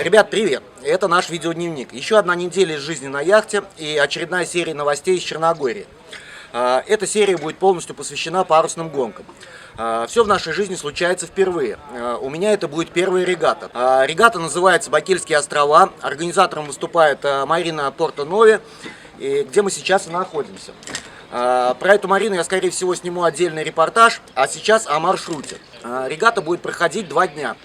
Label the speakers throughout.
Speaker 1: Ребят, привет! Это наш видеодневник. Еще одна неделя из жизни на яхте и очередная серия новостей из Черногории. Эта серия будет полностью посвящена парусным гонкам. Все в нашей жизни случается впервые. У меня это будет первая регата. Регата называется Бакельские острова. Организатором выступает Марина Порто-Нове, где мы сейчас и находимся. Про эту Марину я, скорее всего, сниму отдельный репортаж, а сейчас о маршруте. Регата будет проходить 2 дня.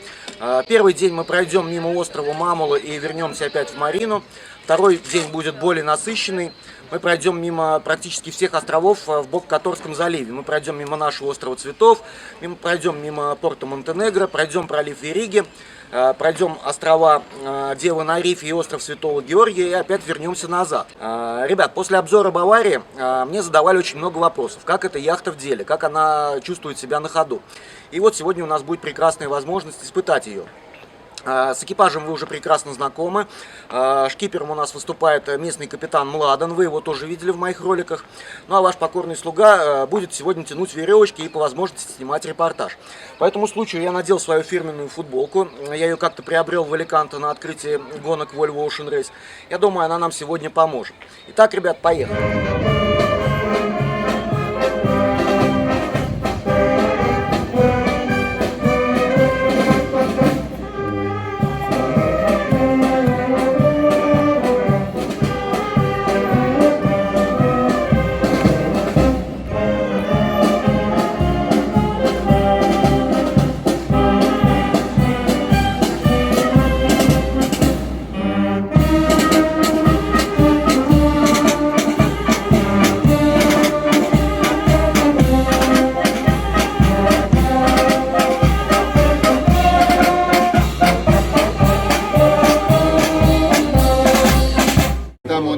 Speaker 1: Первый день мы пройдем мимо острова Мамула и вернемся опять в Марину. Второй день будет более насыщенный. Мы пройдем мимо практически всех островов в Бок-Которском заливе. Мы пройдем мимо нашего острова Цветов, пройдем мимо порта Монтенегро, пройдем пролив Вериги, пройдем острова Девы на Рифе и остров Святого Георгия и опять вернемся назад. Ребят, после обзора Баварии мне задавали очень много вопросов. Как эта яхта в деле, как она чувствует себя на ходу. И вот сегодня у нас будет прекрасная возможность испытать ее. С экипажем вы уже прекрасно знакомы. Шкипером у нас выступает местный капитан Младен. Вы его тоже видели в моих роликах. Ну а ваш покорный слуга будет сегодня тянуть веревочки и по возможности снимать репортаж. По этому случаю я надел свою фирменную футболку. Я ее как-то приобрел в Аликанте на открытии гонок Volvo Ocean Race. Я думаю, она нам сегодня поможет. Итак, ребят, поехали.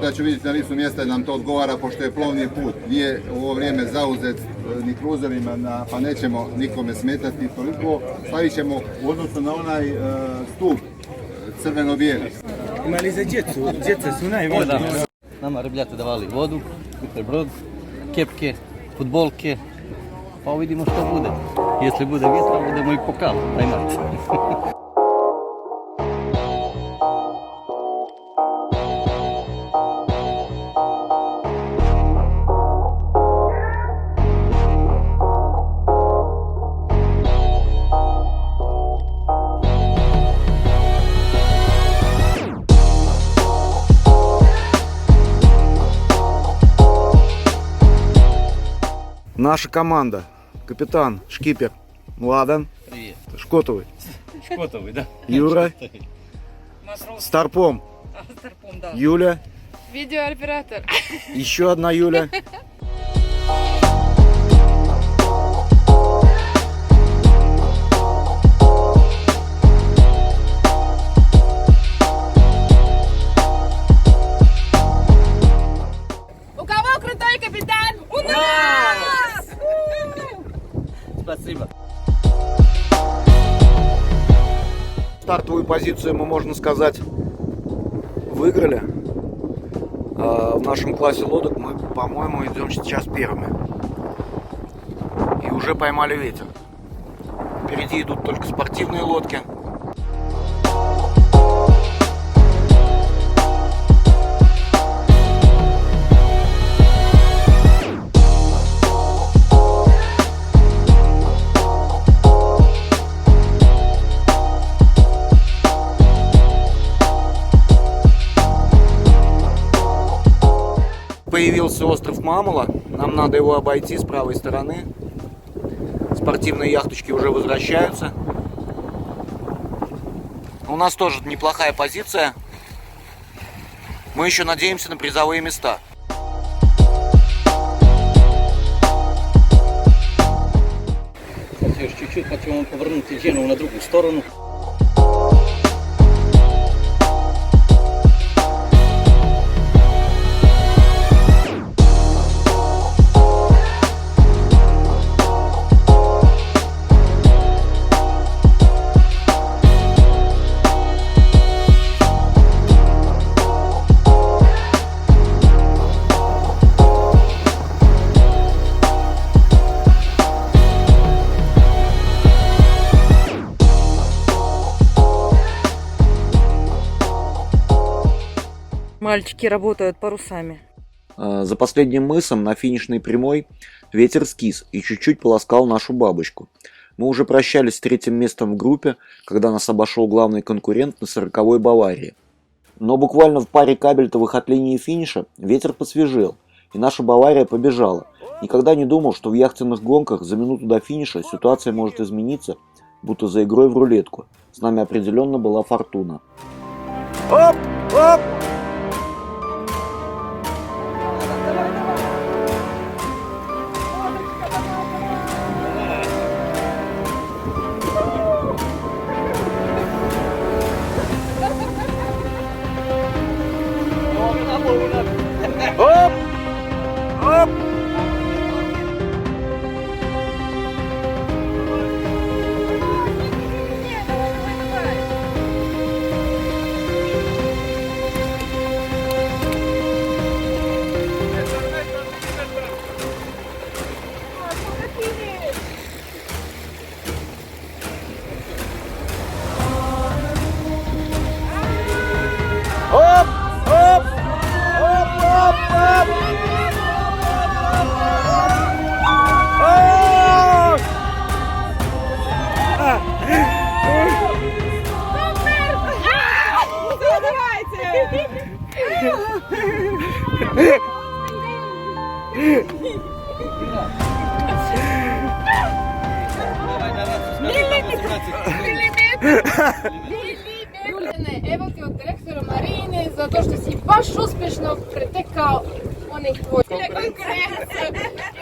Speaker 2: Onda ću vidjeti na listu mjesta da nam to odgovara, pošto je plovni put. Nije u ovo vrijeme zauzet ni kruzerima, pa nećemo nikome smetati toliko. Stavit ćemo u odnosu na onaj stup crveno-bijeli.
Speaker 3: Imali za djecu, djeca su najvažnije.
Speaker 4: Nama ribljate davali vodu, super brod, kepke, futbolke, pa vidimo što bude. Jesli bude vjetra, budemo i pokal, ajmati.
Speaker 1: Наша команда. Капитан, шкипер Младен.
Speaker 4: Привет.
Speaker 1: Шкотовый.
Speaker 4: Шкотовый, да?
Speaker 1: Юра. Старпом.
Speaker 5: Старпом, да.
Speaker 1: Юля.
Speaker 5: Видеооператор.
Speaker 1: Еще одна Юля.
Speaker 5: У кого крутой капитан? У нас!
Speaker 4: Спасибо.
Speaker 1: Стартовую позицию мы, можно сказать, выиграли. В нашем классе лодок мы, по-моему, идем сейчас первыми. И уже поймали ветер. Впереди идут только спортивные лодки. Появился остров Мамула, нам надо его обойти с правой стороны. Спортивные яхточки уже возвращаются. У нас тоже неплохая позиция. Мы еще надеемся на призовые места.
Speaker 4: Сейчас чуть-чуть хотим повернуть Жену на другую сторону.
Speaker 6: Мальчики работают парусами.
Speaker 1: За последним мысом на финишной прямой ветер скис и чуть-чуть полоскал нашу бабочку. Мы уже прощались с третьим местом в группе, когда нас обошел главный конкурент на 40-й Баварии. Но буквально в паре кабельтовых от линии финиша ветер посвежел, и наша Бавария побежала. Никогда не думал, что в яхтенных гонках за минуту до финиша ситуация может измениться, будто за игрой в рулетку. С нами определенно была фортуна.
Speaker 3: Оп! Оп! Оп! Оп! Оп! Оп! Оп! Оп! Оп! Оп!
Speaker 5: Evo ti od direktora Marine, zato što si baš uspješno pretekao onih tvojih konkurencija.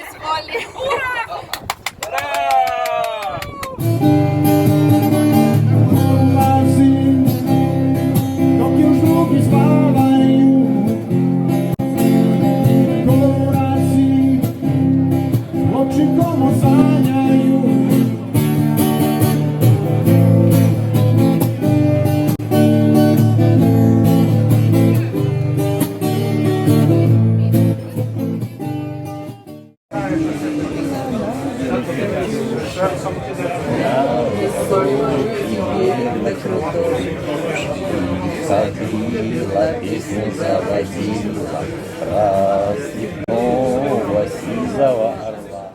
Speaker 5: Izvoli. Ura!
Speaker 7: Dok još drugi spavaju, govorasi, oči komo sanjaju.
Speaker 4: Ходила, песню заводила, про степного сизого орла.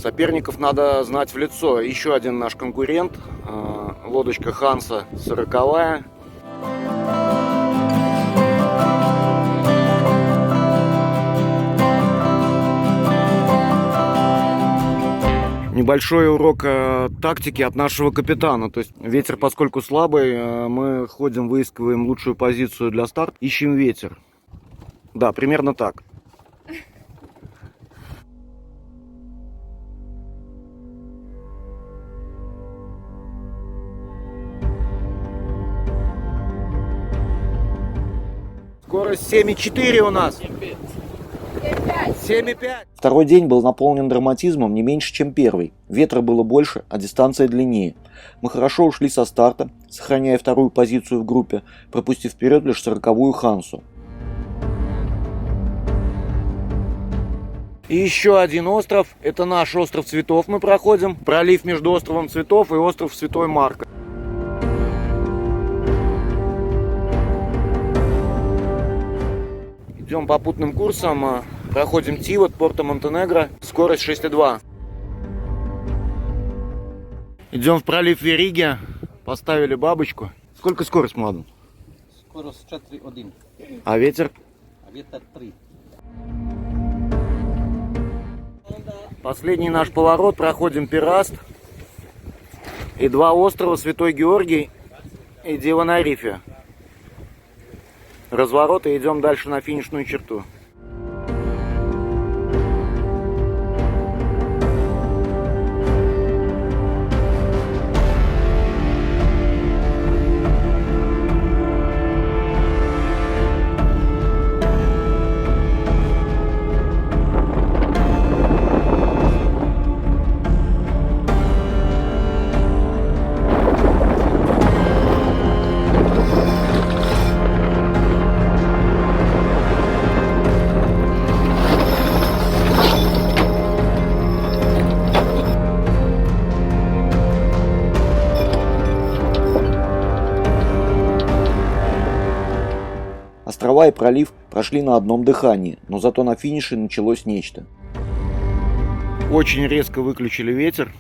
Speaker 1: Соперников надо знать в лицо. Еще один наш конкурент, лодочка Ханса 40-я. Небольшой урок тактики от нашего капитана. То есть ветер, поскольку слабый, мы ходим, выискиваем лучшую позицию для старта, ищем ветер. Да, примерно так. Скорость 7,4 у нас. 7,5. Второй день был наполнен драматизмом не меньше, чем первый. Ветра было больше, а дистанция длиннее. Мы хорошо ушли со старта, сохраняя вторую позицию в группе, пропустив вперед лишь 40-ю Хансу. И еще один остров. Это наш остров Цветов мы проходим. Пролив между островом Цветов и остров Святой Марка. Идем попутным курсом, проходим Тивот, Порто-Монтенегро, скорость 6,2. Идем в пролив Вериги, поставили бабочку. Сколько скорость, Младен?
Speaker 4: Скорость 4,1,
Speaker 1: А ветер?
Speaker 4: а ветер 3.
Speaker 1: Последний наш поворот, проходим Пираст и два острова Святой Георгий и Дева на Рифе. Разворот и идем дальше на финишную черту. Острова и пролив прошли на одном дыхании, но зато на финише началось нечто. Очень резко выключили ветер.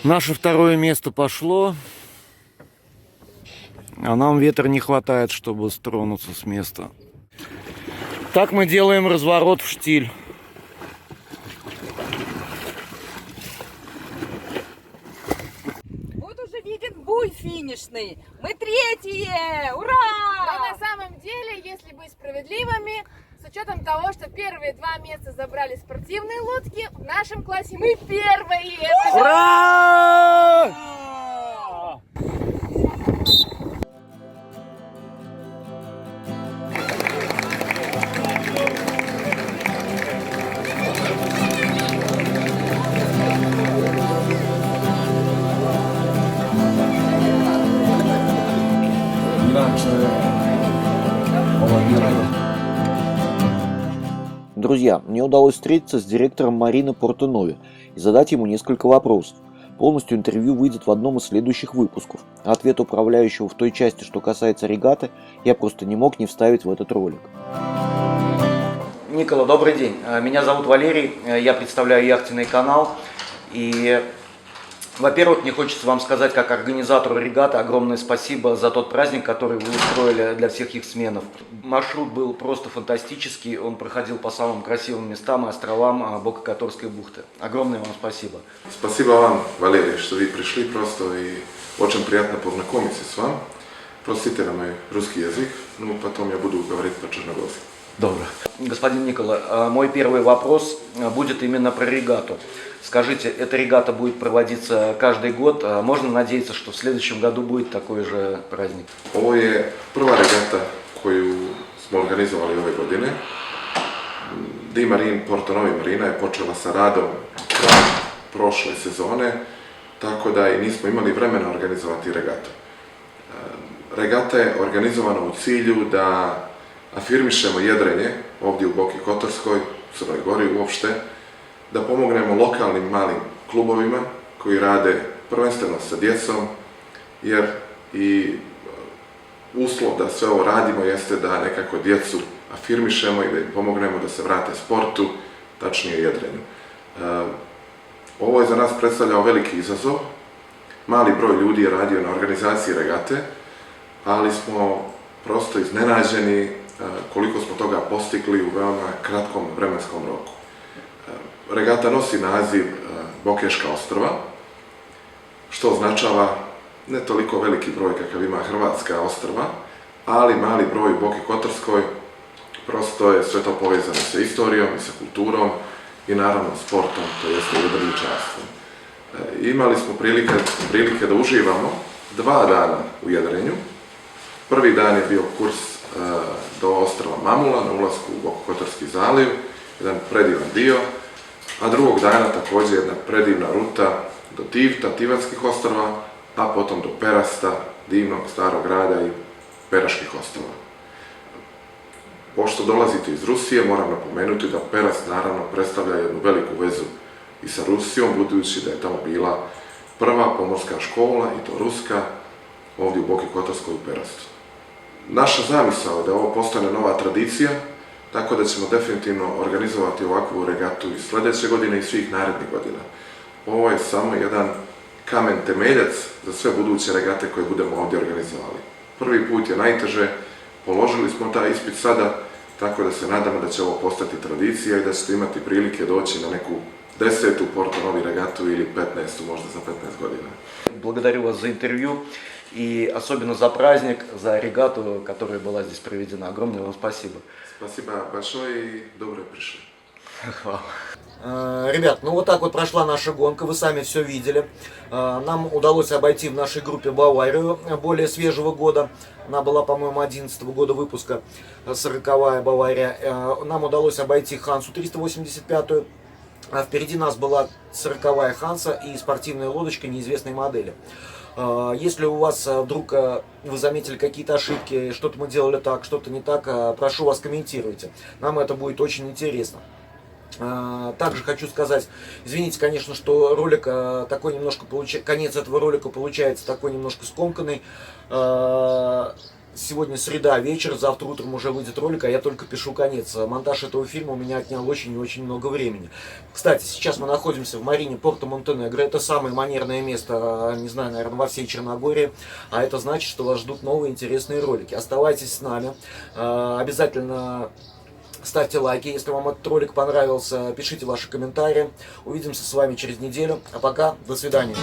Speaker 1: Наше второе место пошло, а нам ветра не хватает, чтобы стронуться с места. Так мы делаем разворот в штиль.
Speaker 8: Вот уже виден буй финишный. Мы третьи! Ура!
Speaker 5: Но на самом деле, если быть справедливыми, с учетом того, что первые 2 места забрали спортивные лодки, в нашем классе мы первые!
Speaker 3: Ура!
Speaker 1: Друзья, мне удалось встретиться с директором Марины Портенове и задать ему несколько вопросов. Полностью интервью выйдет в одном из следующих выпусков. А ответ управляющего в той части, что касается регаты, я просто не мог не вставить в этот ролик. Никола, добрый день. Меня зовут Валерий, я представляю яхтенный канал. И, во-первых, мне хочется вам сказать, как организатору регаты, огромное спасибо за тот праздник, который вы устроили для всех яхтсменов. Маршрут был просто фантастический, он проходил по самым красивым местам и островам Бока-Которской бухты. Огромное вам спасибо.
Speaker 9: Спасибо вам, Валерий, что вы пришли просто и очень приятно познакомиться с вами. Простите на мой русский язык, но потом я буду говорить по-черногорски.
Speaker 1: Добро. Господин Никола, мой первый вопрос будет именно про регату. Скажите, эта регата будет проводиться каждый год. Можно надеяться, что в следующем году будет такой же праздник?
Speaker 9: Ovo je prva regata koju smo organizovali ove godine. Di Marin Porto Novi Marina je počela sa radom krajem prošle sezone, tako da i nismo imali vremena organizovati regatu. Regata je organizovana u cilju da afirmišemo jedrenje ovdje u Boki Kotorskoj, u Crnoj Gori uopšte, da pomognemo lokalnim malim klubovima koji rade prvenstveno sa djecom, jer i uslov da sve ovo radimo jeste da nekako djecu afirmišemo i da im pomognemo da se vrate sportu, tačnije jedrenju. Ovo je za nas predstavljao veliki izazov. Mali broj ljudi je radio na organizaciji regate, ali smo prosto iznenađeni koliko smo toga postigli u veoma kratkom vremenskom roku. Regata nosi naziv Bokeška ostrva, što označava ne toliko veliki broj kakav ima Hrvatska ostrva, ali mali broj u Boki Kotorskoj. Prosto je sve to povezano sa istorijom i sa kulturom i naravno sportom, to jeste jedriličarstvom. Imali smo prilike da uživamo 2 dana u jedrenju. Prvi dan je bio kurs do ostrva Mamula na ulasku u Bokokotorski zaliv, jedan predivan dio, a drugog dana također jedna predivna ruta do Tivta, Tivatskih ostrva, a potom do Perasta, divnog starog grada i Peraških ostrva. Pošto dolazite iz Rusije, moram napomenuti da Perast naravno predstavlja jednu veliku vezu i sa Rusijom, budući da je tamo bila prva pomorska škola, i to ruska, ovdje u Boki Kotorskoj u Perastu. Naša zamisao je da ovo postane nova tradicija, tako da ćemo definitivno organizovati ovakvu regatu i sljedeće godine i svih narednih godina. Ovo je samo jedan kamen temeljac za sve buduće regate koje budemo ovdje organizovali. Prvi put je najteže, položili smo taj ispit sada, tako da se nadamo da će ovo postati tradicija i da ćete imati prilike doći na neku 10. Porto Novi regatu ili 15. možda za 15 godina.
Speaker 1: Благодарю вас за интервью и особенно за праздник, за регату, которая была здесь проведена. Огромное вам спасибо.
Speaker 9: Спасибо большое и добро пришли.
Speaker 1: Хвала. Ребят, ну вот так вот прошла наша гонка, вы сами все видели. Нам удалось обойти в нашей группе Баварию более свежего года. Она была, по-моему, 11 года выпуска, 40-я Бавария. Нам удалось обойти Хансу 385-ю. А впереди нас была 40-я Ханса и спортивная лодочка неизвестной модели. Если у вас вдруг вы заметили какие-то ошибки, что-то мы делали так, что-то не так, прошу вас, комментируйте. Нам это будет очень интересно. Также хочу сказать, извините, конечно, что ролик такой немножко конец этого ролика получается такой немножко скомканный. Сегодня среда, вечер, завтра утром уже выйдет ролик, а я только пишу конец. Монтаж этого фильма у меня отнял очень и очень много времени. Кстати, сейчас мы находимся в марине Порто-Монтенегро. Это самое манерное место, не знаю, наверное, во всей Черногории. А это значит, что вас ждут новые интересные ролики. Оставайтесь с нами. Обязательно ставьте лайки, если вам этот ролик понравился. Пишите ваши комментарии. Увидимся с вами через неделю. А пока, до свидания.